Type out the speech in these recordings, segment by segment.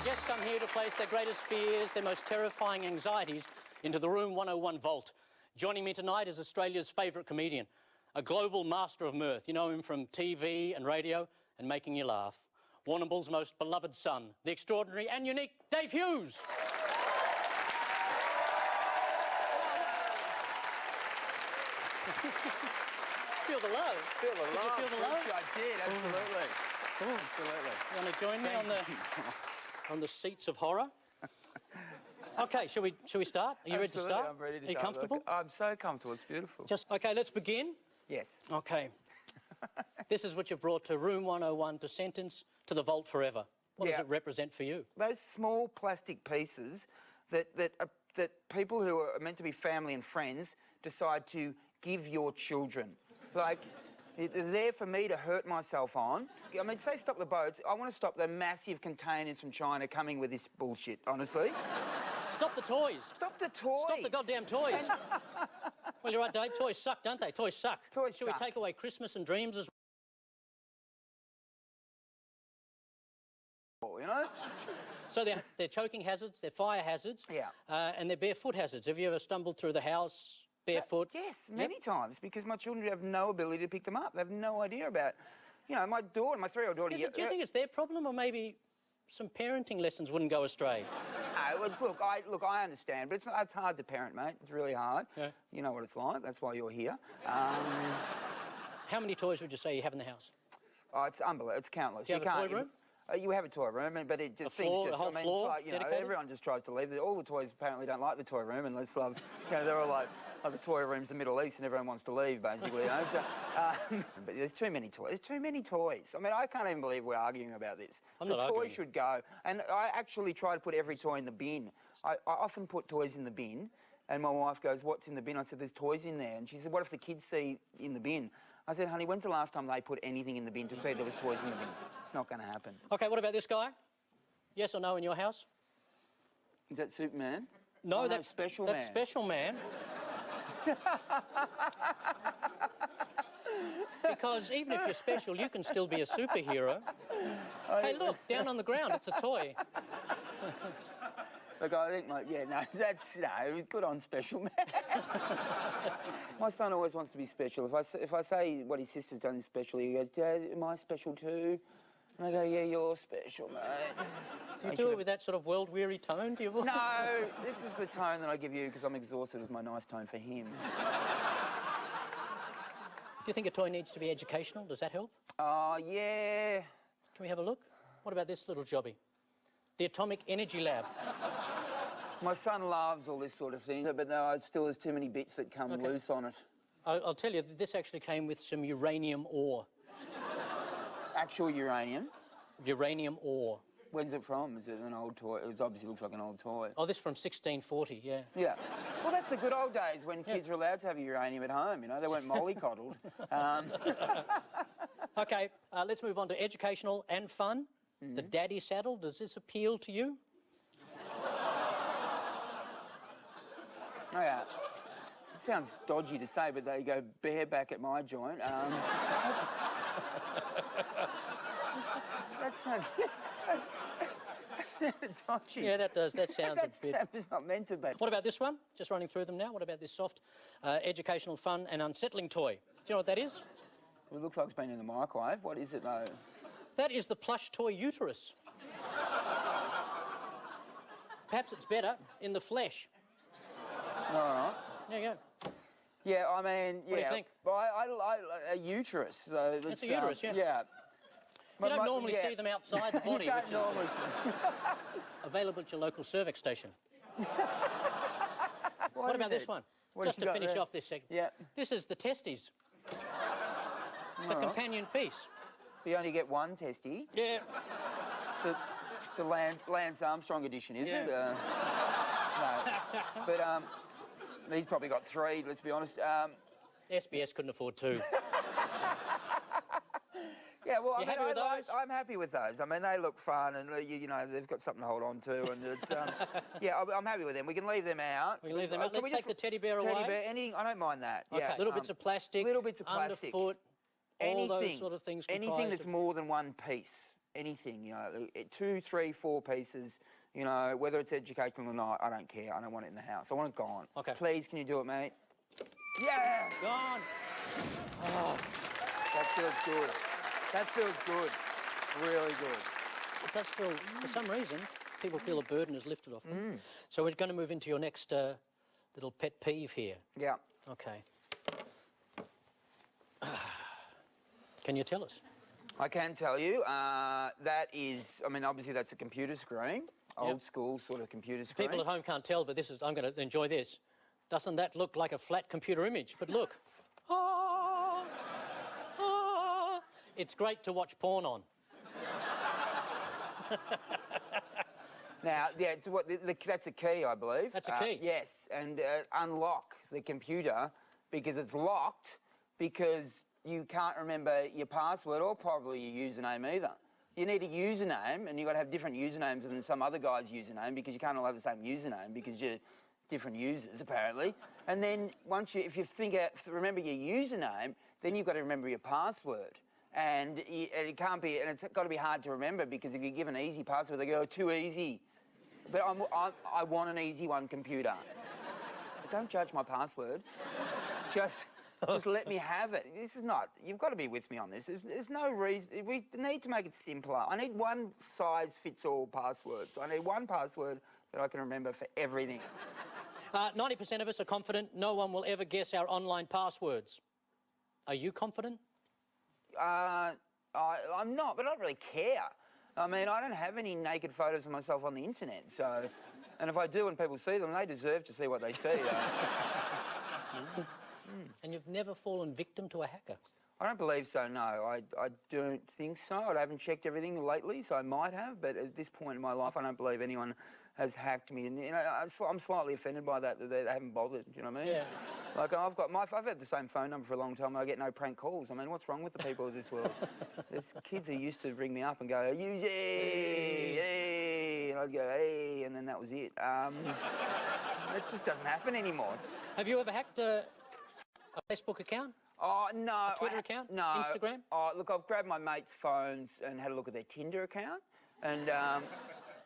guests come here to place their greatest fears, their most terrifying anxieties into the Room 101 vault. Joining me tonight is Australia's favourite comedian, a global master of mirth. You know him from TV and radio and making you laugh. Warrnambool's most beloved son, the extraordinary and unique Dave Hughes. Feel the love. Feel the love. Did you feel the love? I did, absolutely. Absolutely. You want to join me on the seats of horror? Okay, shall we start? Are you ready to start? I'm ready to start. Are you comfortable? Look, I'm so comfortable. It's beautiful. Okay, let's begin. Yes. Okay. This is what you've brought to Room 101 to sentence to the vault forever. What does it represent for you? Those small plastic pieces that people who are meant to be family and friends decide to give your children. Like, they're there for me to hurt myself on. I mean, say stop the boats. I want to stop the massive containers from China coming with this bullshit, honestly. Stop the toys. Stop the toys. Stop the goddamn toys. Well, you're right, Dave. Toys suck, don't they? Toys suck. Toys Should suck. we take away Christmas and dreams as well, you know? So they're choking hazards, they're fire hazards, and they're barefoot hazards. Have you ever stumbled through the house barefoot? Yes, many times, because my children have no ability to pick them up. They have no idea about, you know, my 3-year-old daughter... Do you think it's their problem, or maybe some parenting lessons wouldn't go astray? No, look, I understand, but it's hard to parent, mate. It's really hard. Yeah. You know what it's like. That's why you're here. How many toys would you say you have in the house? Oh, it's unbelievable. It's countless. Do you have a toy room? You have a toy room, but it just the whole floor, like, you know, everyone just tries to leave. All the toys apparently don't like the toy room, unless, you know, they're all like, oh, the toy room's the Middle East and everyone wants to leave, basically. You know? But there's too many toys. There's too many toys. I mean, I can't even believe we're arguing about this. I'm not arguing. The toy should go. And I actually try to put every toy in the bin. I often put toys in the bin, and my wife goes, what's in the bin? I said, there's toys in there. And she said, what if the kids see in the bin? I said, honey, when's the last time they put anything in the bin to see there was toys in the bin? It's not going to happen. OK, what about this guy? Yes or no in your house? Is that Superman? No, oh, that's Special Man. That's Special Man. Because even if you're special, you can still be a superhero. Hey, look, down on the ground, it's a toy. Look, I think, good on Special Man. My son always wants to be special. If I say what his sister's done is special, he goes, Dad, am I special too? And I go, yeah, you're special, mate. Do you do it with that sort of world-weary tone to your voice? No, this is the tone that I give you because I'm exhausted with my nice tone for him. Do you think a toy needs to be educational? Does that help? Oh, yeah. Can we have a look? What about this little jobby? The Atomic Energy Lab. My son loves all this sort of thing, but no, still there's too many bits that come loose on it. I'll tell you, this actually came with some uranium ore. Actual uranium? Uranium ore. When's it from? Is it an old toy? It obviously looks like an old toy. Oh, this from 1640, yeah. Yeah. Well, that's the good old days when kids were allowed to have uranium at home, you know. They weren't mollycoddled. OK, let's move on to educational and fun. The daddy saddle, does this appeal to you? Oh, yeah. It sounds dodgy to say, but they go bareback at my joint. That sounds dodgy. Yeah, that does. That sounds a bit... It's not meant to be. What about this one? Just running through them now. What about this soft, educational, fun and unsettling toy? Do you know what that is? Well, it looks like it's been in the microwave. What is it, though? That is the plush toy uterus. Perhaps it's better in the flesh. All right. There you go. Yeah, I mean, yeah. What do you think? Well, a uterus. So that's a uterus, yeah. Yeah. You don't normally see them outside the body. You don't normally available at your local cervix station. What about this one? Just to finish off this segment. Yeah. This is the testes. The companion piece. You only get one testy. Yeah. The Lance Armstrong edition, is it? No. But he's probably got 3, let's be honest. SBS couldn't afford 2. Yeah, well, I'm happy with those. I mean, they look fun, and you know, they've got something to hold on to, and it's yeah, I'm happy with them. We can leave them out. We can leave them out. Let's take the teddy bear away. Teddy bear, anything. I don't mind that. Okay. Yeah, little bits of plastic. Little bits of plastic. Underfoot. All those sort of things. Anything that's more than one piece. anything, you know, 2, 3, 4 pieces, you know, whether it's educational or not, I don't care. I don't want it in the house. I want it gone. Okay. Please, can you do it, mate? Yeah! Gone. Oh, that feels good. That feels good. Really good. It does feel, for some reason, people feel a burden is lifted off them. So we're going to move into your next little pet peeve here. Yeah. Okay. Can you tell us? I can tell you, that is, I mean, obviously that's a computer screen, old school sort of computer screen. People at home can't tell, but this is, I'm going to enjoy this. Doesn't that look like a flat computer image? But look. It's great to watch porn on. Now, yeah, it's what, that's a key, I believe. That's a key? Yes, and unlock the computer because it's locked because you can't remember your password or probably your username either. You need a username, and you've got to have different usernames than some other guy's username because you can't all have the same username because you're different users, apparently. And then once you, if you remember your username, then you've got to remember your password. And it can't be, and it's got to be hard to remember because if you give an easy password, they go, too easy. But I want an easy one, computer. But don't judge my password. Just let me have it. This is not, you've got to be with me on this. There's no reason, we need to make it simpler. I need one size fits all passwords. I need one password that I can remember for everything. 90% of us are confident no one will ever guess our online passwords. Are you confident? I'm not, but I don't really care. I mean, I don't have any naked photos of myself on the internet, so... And if I do and people see them, they deserve to see what they see. And you've never fallen victim to a hacker? I don't believe so, no. I don't think so. I haven't checked everything lately, so I might have, but at this point in my life, I don't believe anyone has hacked me. And, you know, I'm slightly offended by that they haven't bothered, you know what I mean? Yeah. Like, I've had the same phone number for a long time, and I get no prank calls. I mean, what's wrong with the people of this world? There's kids who used to ring me up and go, "Hughes, hey," and I'd go, "Hey," and then that was it. It just doesn't happen anymore. Have you ever hacked a Facebook account? Oh, no. A Twitter account? No. Instagram? Oh, look, I've grabbed my mates' phones and had a look at their Tinder account. And I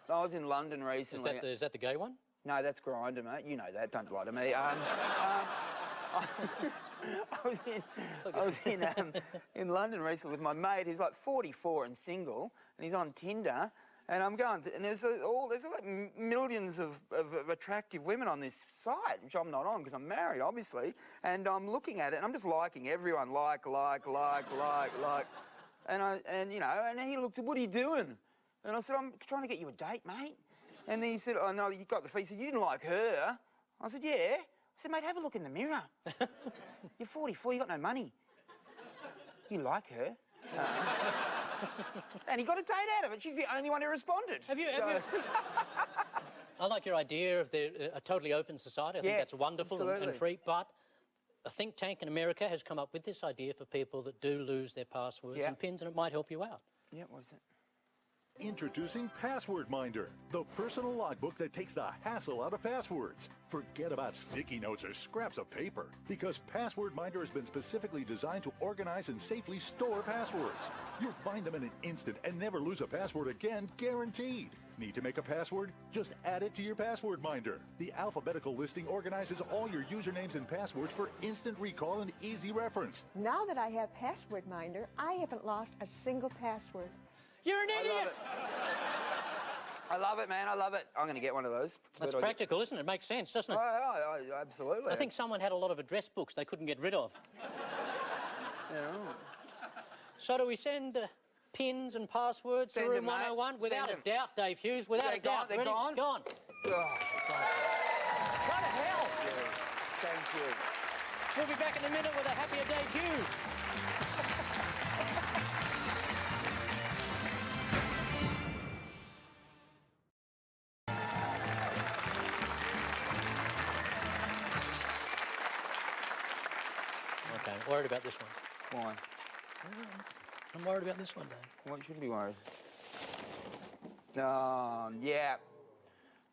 was in London recently. Is that the gay one? No, that's Grindr, mate. You know that. Don't lie to me. I was in London recently with my mate who's like 44 and single, and he's on Tinder. And I'm going to, and there's like millions of attractive women on this site, which I'm not on because I'm married, obviously. And I'm looking at it, and I'm just liking everyone, like. And you know, and he looked, "What are you doing?" And I said, "I'm trying to get you a date, mate." And then he said, "Oh no, you got the fee." He said, "You didn't like her?" I said, "Yeah." I said, "Mate, have a look in the mirror. You're 44, you got no money. You like her." And he got a date out of it. She's the only one who responded. Have you? I like your idea of a totally open society. I think that's wonderful and free. But a think tank in America has come up with this idea for people that do lose their passwords and pins, and it might help you out. Yeah, what is it? Introducing Password Minder, the personal logbook that takes the hassle out of passwords. Forget about sticky notes or scraps of paper, because Password Minder has been specifically designed to organize and safely store passwords. You'll find them in an instant and never lose a password again, guaranteed. Need to make a password? Just add it to your Password Minder. The alphabetical listing organizes all your usernames and passwords for instant recall and easy reference. Now that I have Password Minder, I haven't lost a single password. You're an idiot! I love it, man. I love it. I'm going to get one of those. That's practical, isn't it? It makes sense, doesn't it? Oh, absolutely. I think someone had a lot of address books they couldn't get rid of. Yeah. So do we send pins and passwords to Room 101? Without a doubt, Dave Hughes. Without a doubt. They're gone? Gone. Oh, What the hell? thank you. We'll be back in a minute with a happier Dave Hughes. Okay, I'm worried about this one. Why? I'm worried about this one, Dave. Well, you shouldn't be worried. Yeah.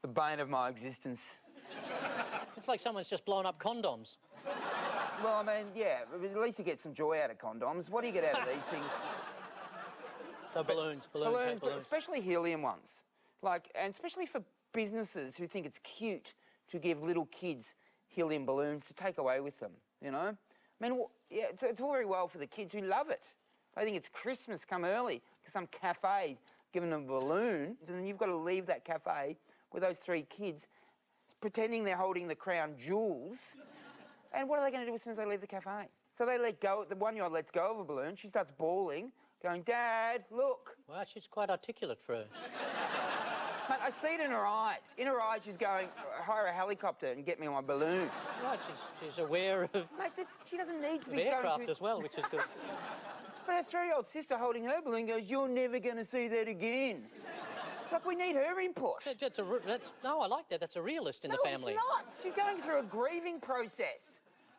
The bane of my existence. It's like someone's just blown up condoms. Well, I mean, yeah, at least you get some joy out of condoms. What do you get out of these things? So balloons, Balloons, balloons. especially helium ones. Like, and especially for businesses who think it's cute to give little kids helium balloons to take away with them, you know? I mean, yeah, it's all very well for the kids who love it. They think it's Christmas come early because some cafe giving them balloons, and then you've got to leave that cafe with those 3 kids pretending they're holding the crown jewels. And what are they going to do as soon as they leave the cafe? So they let go, the 1-year-old lets go of a balloon, she starts bawling, going, Dad, look. Well, she's quite articulate for her. Mate, I see it in her eyes. In her eyes, she's going, hire a helicopter and get me my balloon. Right, she's aware of... Mate, she doesn't need to be aircraft going to... as well, which is good. But her 3-year-old sister holding her balloon goes, you're never going to see that again. Look, we need her input. No, I like that. That's a realist in the family. No, it's not. She's going through a grieving process.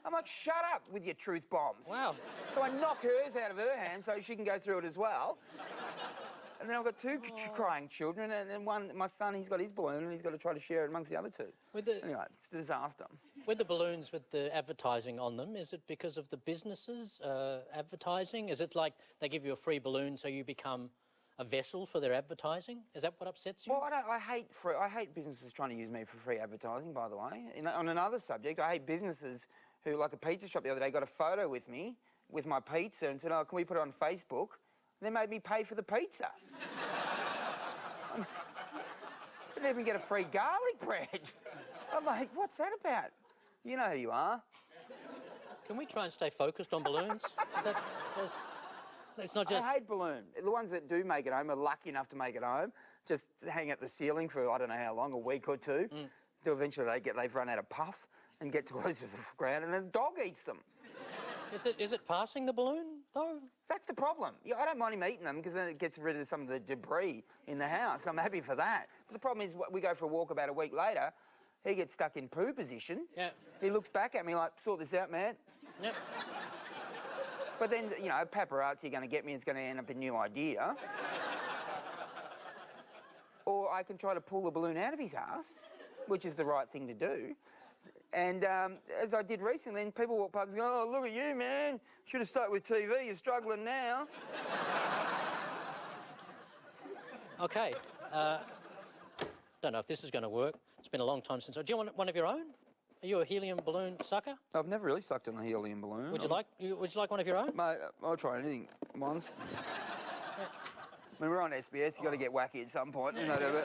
I'm like, shut up with your truth bombs. Wow. So I knock hers out of her hand so she can go through it as well. And then I've got 2 crying children, and then my son, he's got his balloon, and he's got to try to share it amongst the other 2. Anyway, it's a disaster. With the balloons, with the advertising on them, is it because of the businesses advertising? Is it like they give you a free balloon so you become a vessel for their advertising? Is that what upsets you? Well, I hate businesses trying to use me for free advertising, by the way. On another subject, I hate businesses who, like a pizza shop the other day, got a photo with me, with my pizza, and said, oh, can we put it on Facebook? And they made me pay for the pizza. I didn't even get a free garlic bread. I'm like, what's that about? You know who you are. Can we try and stay focused on balloons? It's not just... I hate balloons. The ones that do make it home are lucky enough to make it home, just hang at the ceiling for I don't know how long, a week or 2. Till eventually they've run out of puff and get too close to the ground, and then the dog eats them. Is it passing the balloon, though? That's the problem. Yeah, I don't mind him eating them because then it gets rid of some of the debris in the house. I'm happy for that. But the problem is we go for a walk about a week later, he gets stuck in poo position. Yeah. He looks back at me like, sort this out, man. Yep. But then, you know, paparazzi are going to get me. It's going to end up a new idea. Or I can try to pull the balloon out of his ass, which is the right thing to do. And as I did recently, and people walk past and go, oh, look at you, man. Should have stuck with TV. You're struggling now. OK. Don't know if this is going to work. It's been a long time since... Do you want one of your own? Are you a helium balloon sucker? I've never really sucked on a helium balloon. Would you like one of your own? Mate, I'll try anything once. I mean, we're on SBS. You've got to get wacky at some point. You know,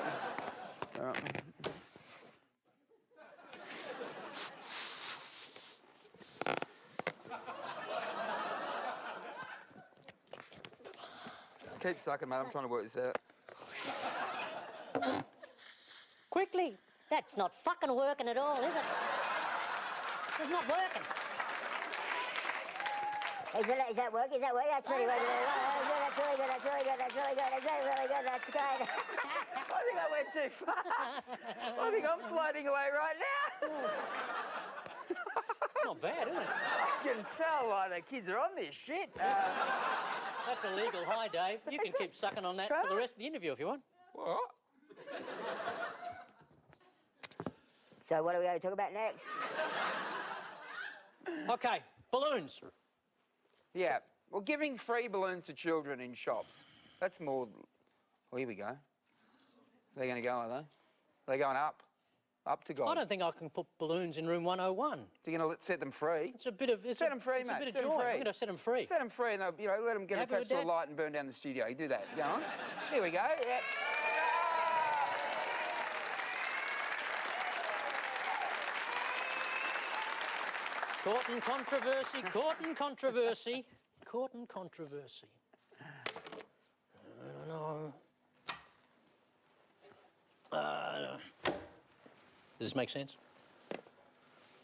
Keep sucking, mate. I'm trying to work this out. Quickly. That's not fucking working at all, is it? It's not working. Is that working? Is that working? That's pretty good. That's really good. That's really good. That's really good. That's really good. That's good. I think I went too far. I think I'm floating away right now. Not bad, is it? I can tell why the kids are on this shit. That's illegal. Hi, Dave. You can keep sucking on that for the rest of the interview if you want. What? So what are we going to talk about next? OK, balloons. Yeah. Well, giving free balloons to children in shops. That's more... Well, here we go. They're going to go, are they? They're going up. Up to God. I don't think I can put balloons in room 101. So you're going to set them free? It's a bit of... Set them free, mate. It's a bit of joy. I'm going to set them free. Set them free and they'll, you know, let them get attached to a light and burn down the studio. You do that. Go on. Here we go. Yeah. Court and controversy, court and controversy, court and controversy. Does this make sense?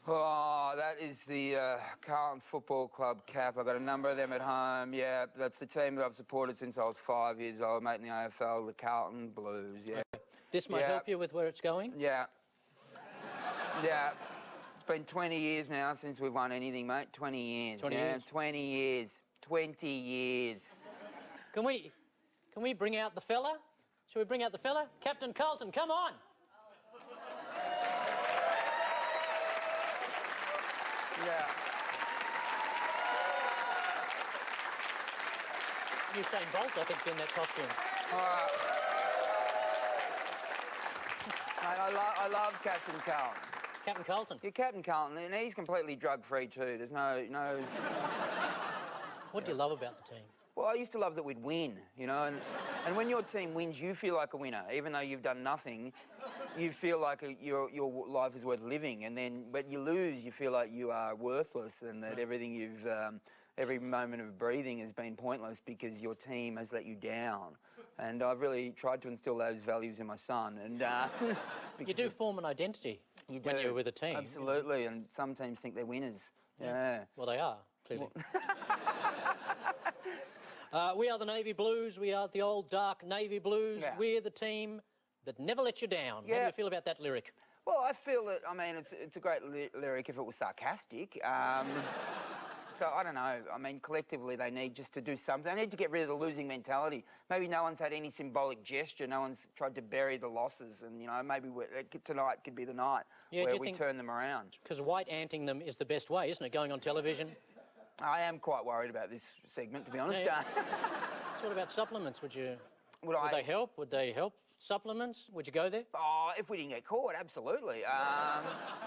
Oh, that is the Carlton Football Club cap. I've got a number of them at home. Yeah, that's the team that I've supported since I was 5 years old, mate, in the AFL, the Carlton Blues, yeah. Okay. This might help you with where it's going? Yeah. Yeah. It's been 20 years now since we've won anything, mate. 20 years. 20 years? 20 years. 20 years. Can we bring out the fella? Shall we bring out the fella? Captain Carlton, come on! Yeah. Usain Bolt, I think, is in that costume. Mate, I love Captain Carlton. Captain Carlton. Yeah, Captain Carlton, and he's completely drug-free too. There's no... What do you love about the team? Well, I used to love that we'd win, you know, and when your team wins, you feel like a winner. Even though you've done nothing, you feel like your life is worth living. And then, when you lose, you feel like you are worthless and that everything you've... every moment of breathing has been pointless because your team has let you down. And I've really tried to instill those values in my son. And you do form an identity when you're with a team. Absolutely, and some teams think they're winners. Yeah. Well, they are, clearly. We are the Navy Blues. We are the old dark Navy Blues. Yeah. We're the team that never let you down. Yeah. How do you feel about that lyric? Well, I feel that, I mean, it's a great lyric if it was sarcastic. So, I don't know. I mean, collectively, they need just to do something. They need to get rid of the losing mentality. Maybe no one's had any symbolic gesture. No one's tried to bury the losses. And, you know, maybe tonight could be the night where we turn them around. Because white-anting them is the best way, isn't it? Going on television. I am quite worried about this segment, to be honest. Yeah. So what about supplements? Would they help? Would they help? Supplements? Would you go there? Oh, if we didn't get caught, absolutely. Yeah,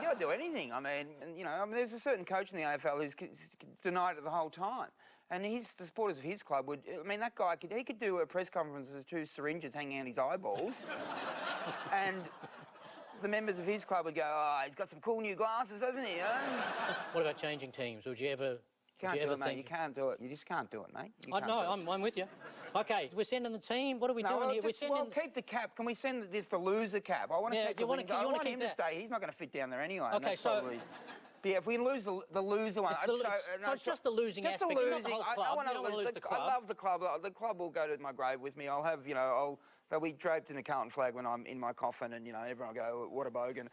I'd do anything. I mean, you know, there's a certain coach in the AFL who's denied it the whole time. And the supporters of his club would... I mean, that guy he could do a press conference with 2 syringes hanging out his eyeballs. And the members of his club would go, oh, he's got some cool new glasses, hasn't he? What about changing teams? Would you ever... You can't do it, mate. You can't do it. You just can't do it, mate. I'm with you. OK, we're sending the team. What are we doing here? Well, keep the cap. Can we send this the loser cap? I want to keep I want him to stay. He's not going to fit down there anyway. OK, so... Yeah, if we lose the loser one... So it's just the losing aspect, not the whole club. You don't want to lose the club. I love the club. The club will go to my grave with me. I'll have, you know, they'll be draped in a Carlton flag when I'm in my coffin and, you know, everyone will go, what a bogan.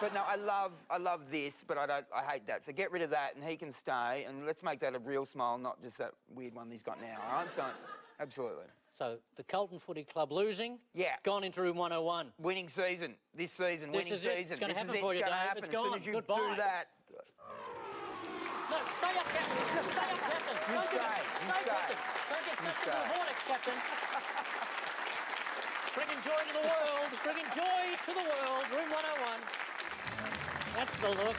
But no, I love this, but I hate that. So get rid of that and he can stay and let's make that a real smile, not just that weird one he's got now, all right? So, absolutely. So, the Carlton Footy Club losing? Yeah. Gone into room 101. Winning season. This season, winning season. It's going to happen for you, Dave. It's gone. As soon as you Goodbye. do that... No, stay up, Captain. Stay up, Captain. Don't get sucked into the vortex, Captain. Bringing joy to the world. Bringing joy to the world. Room 101. That's the look.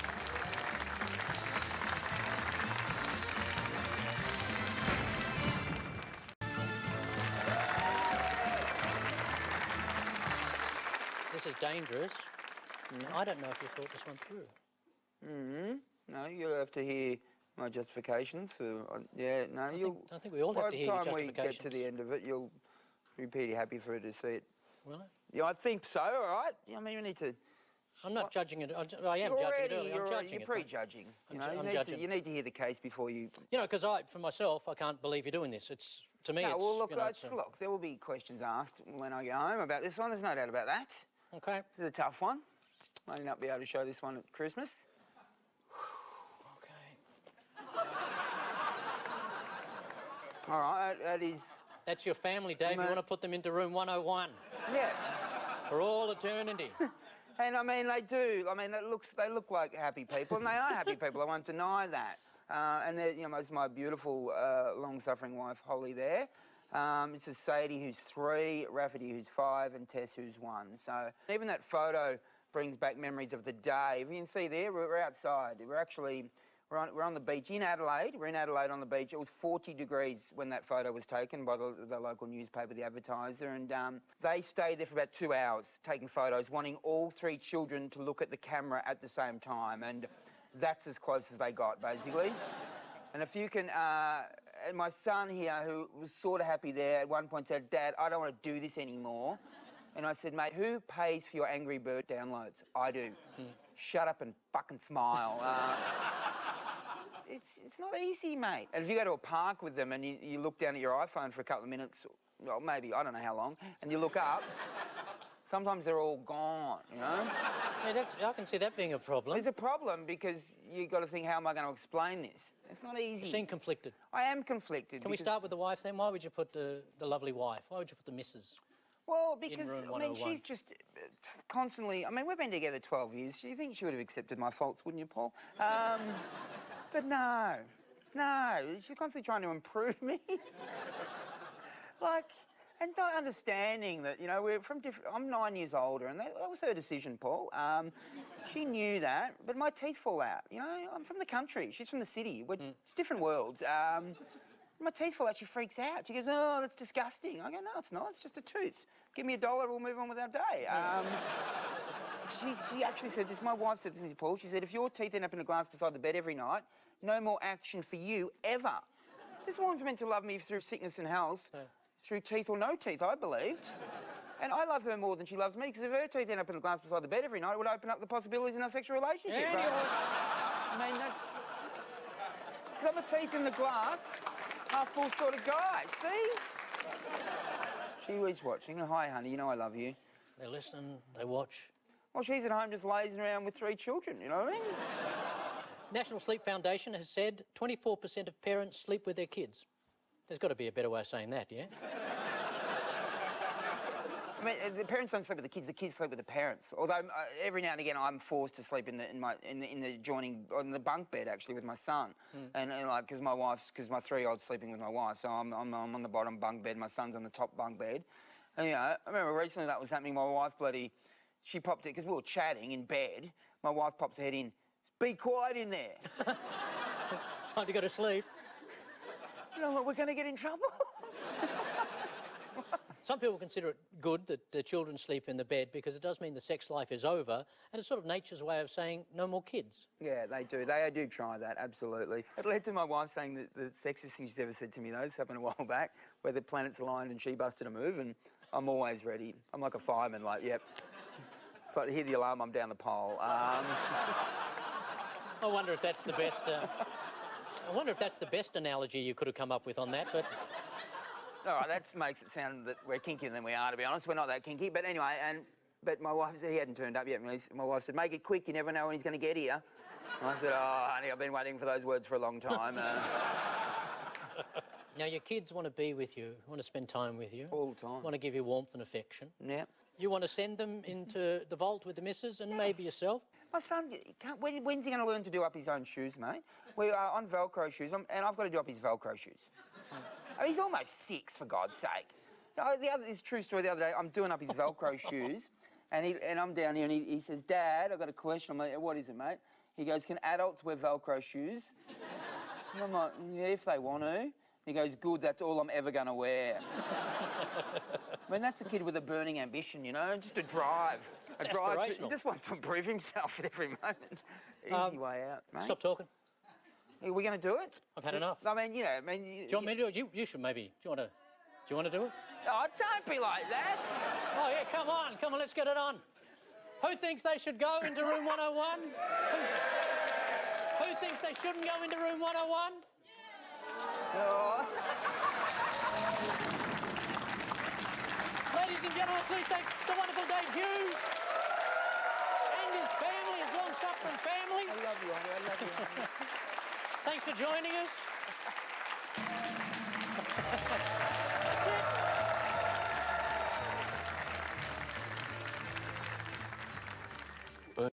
This is dangerous. I don't know if you thought this one through. No, you'll have to hear my justifications for... I think we all have to hear your justifications. By the time we get to the end of it, you'll be pretty happy for her to see it. Will I? Yeah, I think so, all right? I mean, you need to... I'm not judging it. I am judging it. I'm judging it. You're pre-judging. You need to hear the case before you... You know, because for myself, I can't believe you're doing this. It's, to me, no, it's... well, look, you know, look, there will be questions asked when I go home about this one. There's no doubt about that. OK. This is a tough one. Might not be able to show this one at Christmas. OK. All right, that is... That's your family, Dave. You want to put them into room 101. Yeah. For all eternity. And, I mean, they do. I mean, they look like happy people, and they are happy people. I won't deny that. And, you know, it's my beautiful, long-suffering wife, Holly, there. This is Sadie, who's 3, Rafferty, who's 5, and Tess, who's 1. So even that photo brings back memories of the day. If you can see there, we're outside. We're on the beach in Adelaide. We're in Adelaide on the beach. It was 40 degrees when that photo was taken by the local newspaper, The Advertiser, and they stayed there for about 2 hours taking photos, wanting all 3 children to look at the camera at the same time, and that's as close as they got, basically. And if you can... and my son here, who was sort of happy there, at one point said, Dad, I don't want to do this anymore. And I said, mate, who pays for your Angry Bird downloads? I do. Shut up and fucking smile. It's not easy, mate. And if you go to a park with them and you look down at your iPhone for a couple of minutes, well, maybe, I don't know how long, and you look up, sometimes they're all gone, you know? Yeah, I can see that being a problem. It's a problem because you've got to think, how am I going to explain this? It's not easy. You seem conflicted. I am conflicted. Can we start with the wife then? Why would you put the lovely wife? Why would you put the missus? Well, because, room I mean, she's just constantly... I mean, we've been together 12 years. You think she would have accepted my faults, wouldn't you, Paul? But no. No, she's constantly trying to improve me. Like, and not understanding that, you know, we're from different... I'm 9 years older, and that was her decision, Paul. She knew that, but my teeth fall out, you know? I'm from the country. She's from the city. It's different worlds. My teeth fall out, she freaks out. She goes, oh, that's disgusting. I go, no, it's not. It's just a tooth. Give me $1, we'll move on with our day. She actually said this, my wife said this to me, Paul. She said, if your teeth end up in a glass beside the bed every night, no more action for you, ever. This woman's meant to love me through sickness and health, through teeth or no teeth, I believed. And I love her more than she loves me, because if her teeth end up in a glass beside the bed every night, it would open up the possibilities in our sexual relationship. I mean, that's... Because I'm a teeth in the glass, half-full sort of guy, see? She was watching. Hi, honey, you know I love you. They listen, they watch. Well, she's at home just lazing around with 3 children, you know what I mean? National Sleep Foundation has said 24% of parents sleep with their kids. There's got to be a better way of saying that, yeah? I mean, the parents don't sleep with the kids sleep with the parents. Although every now and again I'm forced to sleep in the adjoining, on the bunk bed actually with my son, and like because my 3-year-old's sleeping with my wife, so I'm on the bottom bunk bed, my son's on the top bunk bed, and you know I remember recently that was happening. My wife she popped it because we were chatting in bed. My wife pops her head in. Be quiet in there. Time to go to sleep. You know what? We're going to get in trouble. Some people consider it good that the children sleep in the bed because it does mean the sex life is over, and it's sort of nature's way of saying no more kids. Yeah, they do. They do try that, absolutely. It led to my wife saying that the sexiest thing she's ever said to me, though, this happened a while back, where the planets aligned and she busted a move, and I'm always ready. I'm like a fireman, like, yep. If I hear the alarm, I'm down the pole. I wonder if that's the best... I wonder if that's the best analogy you could have come up with on that, but... All right, that makes it sound that we're kinkier than we are, to be honest. We're not that kinky. But anyway, but my wife said he hadn't turned up yet. My wife said, make it quick, you never know when he's going to get here. And I said, oh, honey, I've been waiting for those words for a long time. Now, your kids want to be with you, want to spend time with you. All the time. Want to give you warmth and affection. Yeah. You want to send them into the vault with the missus and maybe yourself? My son, when's he going to learn to do up his own shoes, mate? We are on Velcro shoes, and I've got to do up his Velcro shoes. I mean, he's almost 6, for God's sake. It's a true story. The other day, I'm doing up his Velcro shoes, and I'm down here, and he says, Dad, I've got a question. I'm like, what is it, mate? He goes, can adults wear Velcro shoes? And I'm like, yeah, if they want to. He goes, good, that's all I'm ever going to wear. I mean, that's a kid with a burning ambition, you know, just a drive. It's a drive. aspirational. He just wants to improve himself at every moment. Easy way out, mate. Stop talking. Are we going to do it? I've had enough. I mean, you know, Do you want me to do it? You should maybe. Do you want to do it? Oh, don't be like that. Oh, yeah, come on, let's get it on. Who thinks they should go into room 101? Who thinks they shouldn't go into room 101? Oh. Ladies and gentlemen, please thank the wonderful Dave Hughes and his family, his long-suffering family. I love you, honey. I love you, honey. Thanks for joining us.